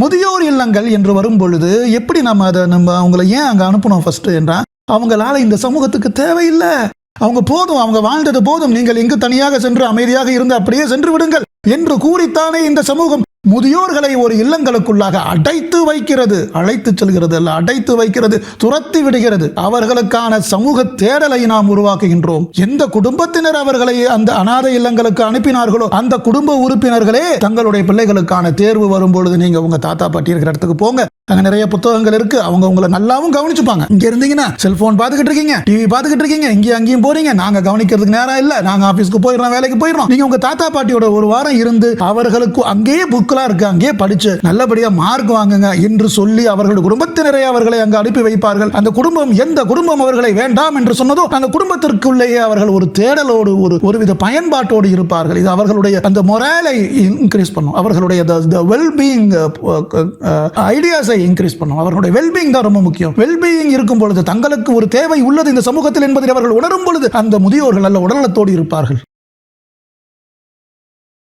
முதியோர் இல்லங்கள் என்று வரும் பொழுது எப்படி நம்ம அவங்கள ஏன் அங்க அனுப்பணும் ஃபர்ஸ்ட் என்றா, அவங்களால இந்த சமூகத்துக்கு தேவையில்லை, அவங்க போதும், அவங்க வாழ்ந்தது போதும், நீங்கள் இங்கு தனியாக சென்று அமைதியாக இருந்து அப்படியே சென்று விடுங்கள் என்று கூறித்தானே இந்த சமூகம் முதியோர்களை ஒரு இல்லங்களுக்குள்ளாக அடைத்து வைக்கிறது. அழைத்து செல்கிறது அல்ல, அடைத்து வைக்கிறது, துரத்தி விடுகிறது. அவர்களுக்கான சமூக தேடலை நாம் உருவாக்குகின்றோம். எந்த குடும்பத்தினர் அவர்களை அந்த அநாதை இல்லங்களுக்கு அனுப்பினார்களோ அந்த குடும்ப உறுப்பினர்களே தங்களுடைய பிள்ளைகளுக்கான தேர்வு வரும்பொழுது நீங்க உங்க தாத்தா பாட்டி இருக்கிற இடத்துக்கு போங்க, அங்க நிறைய புத்தகங்கள் இருக்கு, அவங்க உங்களை நல்லாவும் கவனிச்சுப்பாங்க. இங்க இருந்தீங்கன்னா செல்போன் பார்த்துக்கிட்டு இருக்கீங்க, டிவி பார்த்துக்கிட்டு இருக்கீங்க, இங்கேயும் அங்கேயும் போறீங்க, நாங்க கவனிக்கிறதுக்கு நேரம் இல்ல, நாங்க ஆபீஸ்க்கு போயிடுறோம், வேலைக்கு போயிடுறோம். நீங்க உங்க தாத்தா பாட்டியோட ஒரு வாரம் இருந்து அவர்களுக்கு அங்கேயே புக்கெல்லாம் இருக்கு, அங்கேயே படிச்சு நல்லபடியா மார்க் வாங்குங்க என்று சொல்லி அவர்களுடைய குடும்பத்தினரை அவர்களை அங்க அனுப்பி வைப்பார்கள். அந்த குடும்பம் எந்த குடும்பம் அவர்களை வேண்டாம் என்று சொன்னதோ அந்த குடும்பத்திற்குள்ளேயே அவர்கள் ஒரு தேடலோடு ஒருவித பயன்பாட்டோடு இருப்பார்கள். இது அவர்களுடைய அந்த மொரலை இன்க்ரீஸ் பண்ணும், அவர்களுடைய வெல்பீயிங் ஐடியாஸை இன்க்ரீஸ் பண்ணும். அவர்களுடைய வெல்பீயிங் தான் ரொம்ப முக்கியம். வெல்பீயிங் இருக்கும் பொழுது தங்களுக்கு ஒரு தேவை உள்ளது இந்த சமூகத்தில் என்பதை அவர்கள் உணரும் பொழுது அந்த முதியோர்கள் நல்ல உடல்நலத்தோடு இருப்பார்கள்.